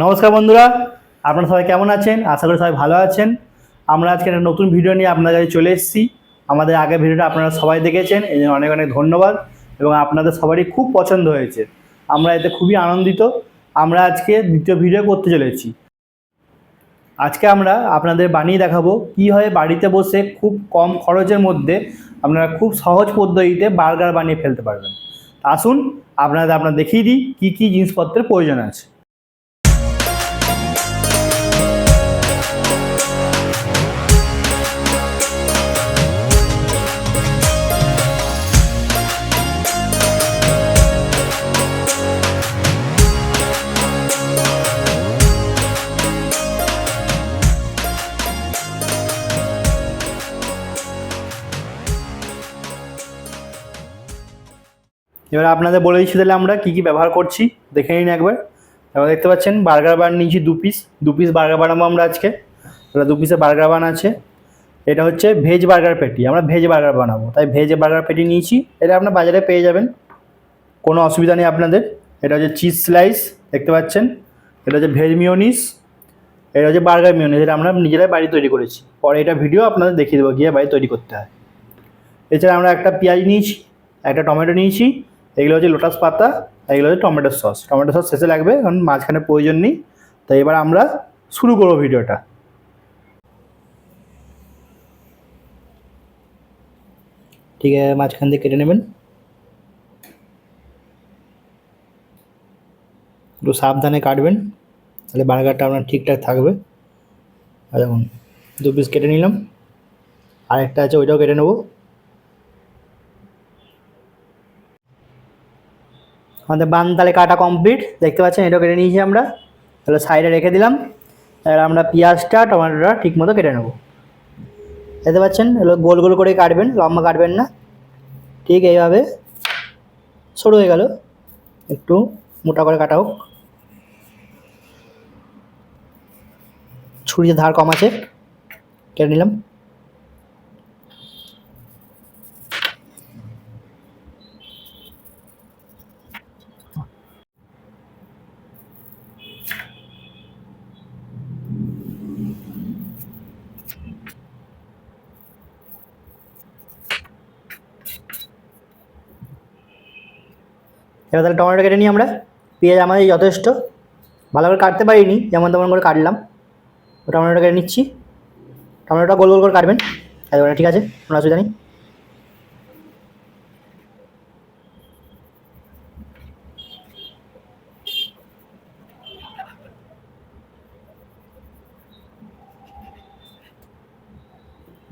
নমস্কার বন্ধুরা, আপনারা সবাই কেমন আছেন? আশা করি সবাই ভালো আছেন। আমরা আজকে একটা নতুন ভিডিও নিয়ে আপনাদের কাছে চলে এসেছি। আমাদের আগের ভিডিওটা আপনারা সবাই দেখেছেন, এই জন্য অনেক অনেক ধন্যবাদ এবং আপনাদের সবারই খুব পছন্দ হয়েছে। আমরা এতে খুবই আনন্দিত। আমরা আজকে দ্বিতীয় ভিডিও করতে চলেছি। আজকে আমরা আপনাদের বানিয়ে দেখাবো কীভাবে বাড়িতে বসে খুব কম খরচের মধ্যে আপনারা খুব সহজ পদ্ধতিতে বার্গার বানিয়ে ফেলতে পারবেন। আসুন আপনাদের দেখিয়ে দিই কী কী জিনিসপত্রের প্রয়োজন আছে। এবার আপনাদের বলে দিচ্ছি তাহলে আমরা কী কী ব্যবহার করছি, দেখে নিন একবার। এবার দেখতে পাচ্ছেন বার্গার বান নিয়েছি দু পিস বার্গার বানাবো আমরা আজকে। এটা 2 পিসের বার্গার বান আছে। এটা হচ্ছে ভেজ বার্গার প্যাটি, আমরা ভেজ বার্গার বানাবো তাই ভেজ বার্গার প্যাটি নিয়েছি। এটা আপনার বাজারে পেয়ে যাবেন, কোনো অসুবিধা নেই আপনাদের। এটা হচ্ছে চিজ স্লাইস, দেখতে পাচ্ছেন। এটা হচ্ছে ভেজ মিওনিস, এটা হচ্ছে বার্গার মিওনিস, এটা আমরা নিজেরাই বাড়ি তৈরি করেছি। পরে এটা ভিডিও আপনাদের দেখিয়ে দেবো গিয়ে বাড়ি তৈরি করতে হয়। এছাড়া আমরা একটা পেঁয়াজ নিয়েছি, একটা টমেটো নিয়েছি, এগুলো হচ্ছে লোটাস পাতা, এগুলো হচ্ছে টমেটো সস শেষে লাগবে কারণ মাঝখানে প্রয়োজন নেই। তো এবার আমরা শুরু করবো ভিডিওটা। ঠিক আছে, মাঝখান দিয়ে কেটে নেবেন, একটু সাবধানে কাটবেন তাহলে বার্গারটা আপনার ঠিকঠাক থাকবে। আর দেখুন 2 পিস কেটে নিলাম, আরেকটা আছে ওইটাও কেটে নেবো। আমাদের বান তাহলে কাটা কমপ্লিট, দেখতে পাচ্ছেন এটাও কেটে নিয়েছি আমরা। তাহলে সাইডে রেখে দিলাম। এবার আমরা পেঁয়াজটা টমেটোটা ঠিক মতো কেটে নেবো। দেখতে পাচ্ছেন এগুলো গোল গোল করে কাটবেন, লম্বা কাটবেন না। ঠিক এইভাবে সরু হয়ে গেল, একটু মোটা করে কাটা হোক। ছুরিতে ধার কম আছে, কেটে নিলাম। এবার তাহলে টমেটো কেটে নিই আমরা। পেঁয়াজ আমাদের যথেষ্ট, ভালো করে কাটতে পারিনি, যেমন তেমন করে কাটলাম। টমেটোটা কেটে নিচ্ছি, টমেটোটা গোল গোল করে কাটবেন একেবারে, ঠিক আছে, কোনো অসুবিধা নেই।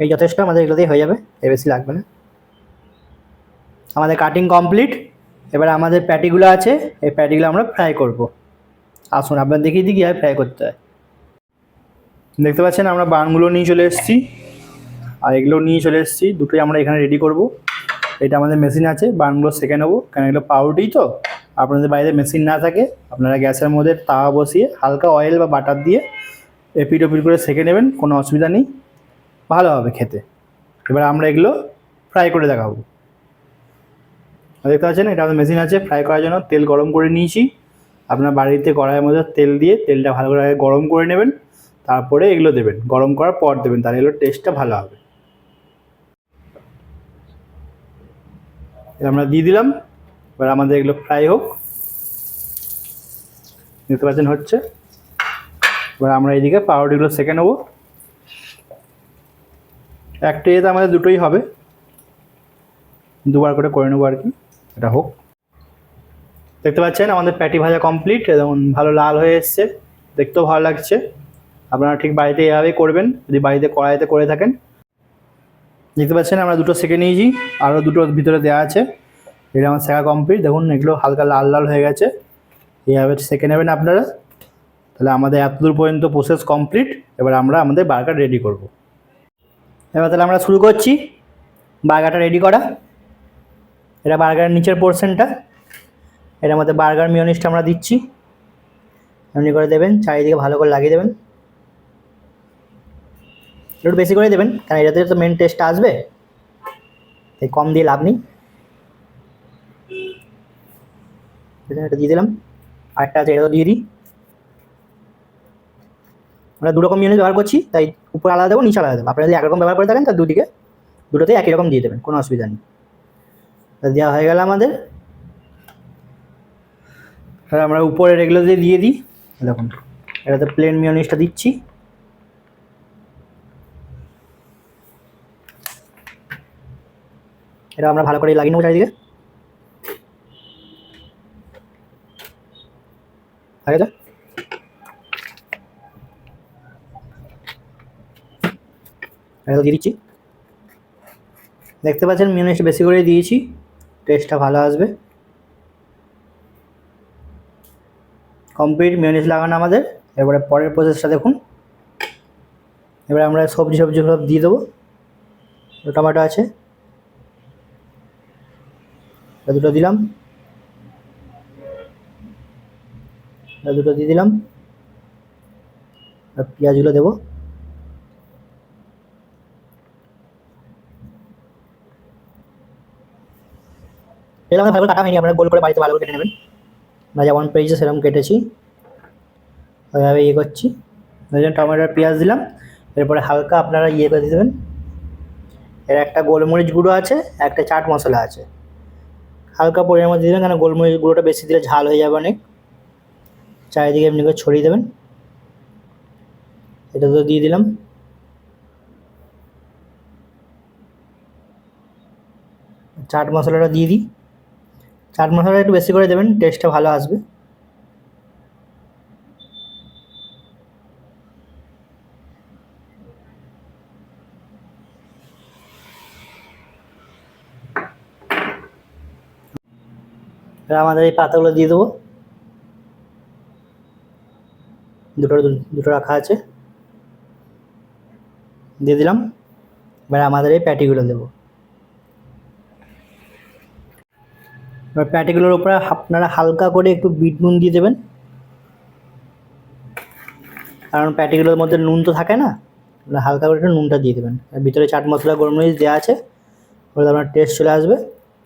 এই যথেষ্ট, আমাদের এগুলোতেই হয়ে যাবে, এর বেশি লাগবে না। আমাদের কাটিং কমপ্লিট। এবার আমাদের প্যাটিগুলো আছে, এই প্যাটিগুলো আমরা ফ্রাই করব। আসুন আপনার দেখিয়ে দিই কীভাবে ফ্রাই করতে হয়। দেখতে পাচ্ছেন আমরা বানগুলো নিয়ে চলে এসেছি আর এগুলো নিয়ে চলে এসেছি, দুটোই আমরা এখানে রেডি করব। এটা আমাদের মেশিন আছে, বানগুলো সেঁকে নেবো, কারণ এগুলো পাউরুটি তো। আপনাদের বাড়িতে মেশিন না থাকে আপনারা গ্যাসের মধ্যে তাওয়া বসিয়ে হালকা অয়েল বা বাটার দিয়ে এপিট ওপিট করে সেঁকে নেবেন, কোনো অসুবিধা নেই, ভালো হবে খেতে। এবার আমরা এগুলো ফ্রাই করে দেখাবো। দেখতে পাচ্ছেন এটা আমাদের মেশিন আছে ফ্রাই করার জন্য। তেল গরম করে নিয়েছি, আপনার বাড়িতে কড়াইয়ের মধ্যে তেল দিয়ে তেলটা ভালো করে গরম করে নেবেন, তারপরে এগুলো দেবেন, গরম করার পর দেবেন, তাহলে এগুলো টেস্টটা ভালো হবে। আমরা দিয়ে দিলাম, এবার আমাদের এগুলো ফ্রাই হোক। দেখতে পাচ্ছেন হচ্ছে। এবার আমরা এইদিকে পাউরুটিগুলো সেঁকে নেবো। একটা ইয়েতে আমাদের দুটোই হবে, দুবার করে নেবো আর কি, এটা হোক। দেখতে পাচ্ছেন আমাদের প্যাটি ভাজা কমপ্লিট, যেমন ভালো লাল হয়ে এসছে, দেখতেও ভালো লাগছে। আপনারা ঠিক বাড়িতে এভাবেই করবেন যদি বাড়িতে কড়াইতে করে থাকেন। দেখতে পাচ্ছেন আমরা দুটো সেঁকে নিয়েছি, আরও দুটো ভিতরে দেওয়া আছে। এটা আমার সেঁকা কমপ্লিট, দেখুন এগুলো হালকা লাল লাল হয়ে গেছে। এইভাবে সেঁকে নেবেন আপনারা। তাহলে আমাদের এতদূর পর্যন্ত প্রসেস কমপ্লিট। এবার আমরা আমাদের বার্গার রেডি করব। এবার তাহলে আমরা শুরু করছি বার্গারটা রেডি করা। এটা বার্গারের নিচের পোর্শনটা, এটার মধ্যে বার্গার মিওনিসটা আমরা দিচ্ছি, এমনি করে দেবেন, চারিদিকে ভালো করে লাগিয়ে দেবেন। একটু বেশি করে দেবেন কারণ এটাতে তো মেন টেস্টটা আসবে, তাই কম দিয়ে লাভ নেই। এটা দিয়ে দিলাম, আরেকটা আছে এটাও দিয়ে দিই। আমরা 2 রকম মিউনিস ব্যবহার করছি, তাই উপর আলাদা দেবো, নিচে আলাদা দেবো। আপনারা যদি একরকম ব্যবহার করে থাকেন তার দুটোতেই একই রকম দিয়ে দেবেন, কোনো অসুবিধা নেই। দেওয়া হয়ে গেল আমাদের। তাহলে আমরা উপরের এগুলো দিয়ে দিই। দেখুন এটাতে প্লেন মিউনিসটা দিচ্ছি। এটা আমরা ভালো করে লাগিয়ে নেবো চারিদিকে। ঠিক আছে, এটা দিয়ে দিচ্ছি। দেখতে পাচ্ছেন মিউনিসটা বেশি করে দিয়েছি, টেস্টটা ভালো আসবে। কমপ্লিট মিউনিস লাগানো আমাদের। এবারে পরের প্রসেসটা দেখুন। এবারে আমরা সবজি সব দিয়ে দেবো। টমেটো আছে, দুটো দিলাম, দুটো দিয়ে দিলাম, আর পেঁয়াজগুলো দেবো। এগুলো ভালো করে কাটা হয়নি, আপনারা গোল করে বাড়িতে ভালো করে কেটে নেবেন। আমরা যেমন পেয়েছি সেরকম কেটেছি, ওইভাবে করছি। ওই জন্য টমেটো আর পেঁয়াজ দিলাম। এরপরে হালকা আপনারা করে দিয়ে দেবেন। এর একটা গোলমরিচ গুঁড়ো আছে, একটা চাট মশলা আছে, হালকা পরিমাণের মধ্যে দেবেন, কারণ গোলমরিচ গুঁড়োটা বেশি দিলে ঝাল হয়ে যাবে অনেক। চারিদিকে এমনি করে ছড়িয়ে দেবেন। এটা তো দিয়ে দিলাম। চাট মশলাটা দিয়ে দিই। চাট মশলাটা একটু বেশি করে দেবেন, টেস্টটা ভালো আসবে। আমাদের এই পাতাগুলো দিয়ে দেবো। দুটো রাখা আছে, দিয়ে দিলাম। এবার আমাদের এই প্যাটিগুলো দেবো। এবার প্যাটিগুলোর উপরে আপনারা হালকা করে একটু বিট নুন দিয়ে দেবেন, কারণ প্যাটিগুলোর মধ্যে নুন তো থাকে না, হালকা করে একটু নুনটা দিয়ে দেবেন। ভিতরে চাট মশলা গোলমরিচ দেওয়া আছে, ওটা আপনার টেস্ট চলে আসবে।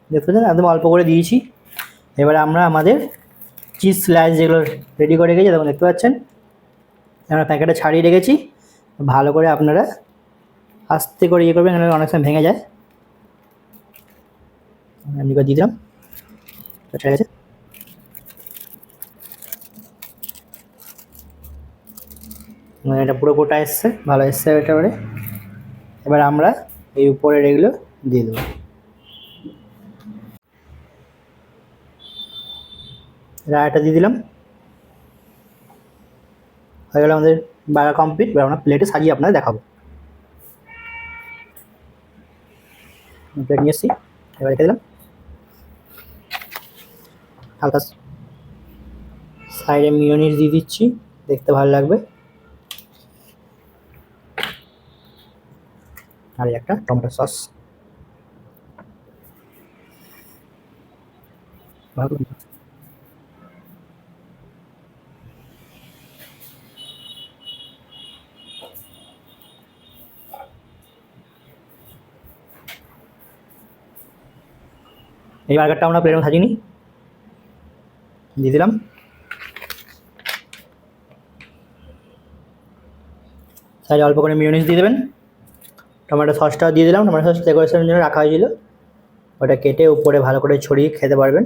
দেখতে পাচ্ছেন একদম অল্প করে দিয়েছি। এবারে আমরা আমাদের চিজ স্লাইস যেগুলো রেডি করে রেখেছি, তখন দেখতে পাচ্ছেন আমরা প্যাকেটে ছাড়িয়ে রেখেছি। ভালো করে আপনারা আস্তে করে করবেন, অনেক সময় ভেঙে যায়। এমনি করে দিয়ে দিলাম, ঠিক আছে। এটা পুরো গোটা এসছে, ভালো এসছে একেবারে। এবার আমরা এই উপরের এগুলো দিয়ে দেবো। রায়টা দিয়ে দিলাম, হয়ে গেল আমাদের বার্গার কমপ্লিট। এবার আমরা প্লেটে সাজিয়ে আপনাদের দেখাবো। প্লেট নিয়ে এসছি, এবার রেখে দিলাম। হালকা সাইডে মিয়োনিজ দিয়ে দিচ্ছি, দেখতে ভালো লাগবে। আর একটা টমেটো সস, এই বার্গারটা আমরা প্লেটে সাজিয়ে নিই, দিয়ে দিলাম। সাইডে অল্প করে মিয়োনিজ দিয়ে দেবেন। টমেটো সসটাও দিয়ে দিলাম, টমেটো সস ডেকোরেশনের জন্য রাখা হয়েছিল, ওটা কেটে উপরে ভালো করে ছড়িয়ে খেতে পারবেন।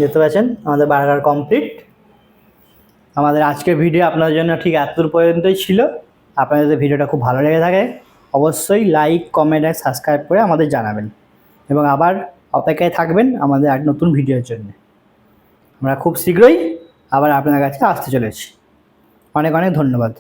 দেখতে পাচ্ছেন আমাদের বার্গার কমপ্লিট। আমাদের আজকের ভিডিও আপনাদের জন্য ঠিক এতদূর পর্যন্তই ছিল। আপনাদের যদি ভিডিওটা খুব ভালো লেগে থাকে অবশ্যই লাইক, কমেন্ট আর সাবস্ক্রাইব করে আমাদের জানাবেন, এবং আবার অপেক্ষায় থাকবেন আমাদের এক নতুন ভিডিওর জন্য। আমরা খুব শীঘ্রই আবার আপনার কাছে আসতে চলেছি। অনেক অনেক ধন্যবাদ।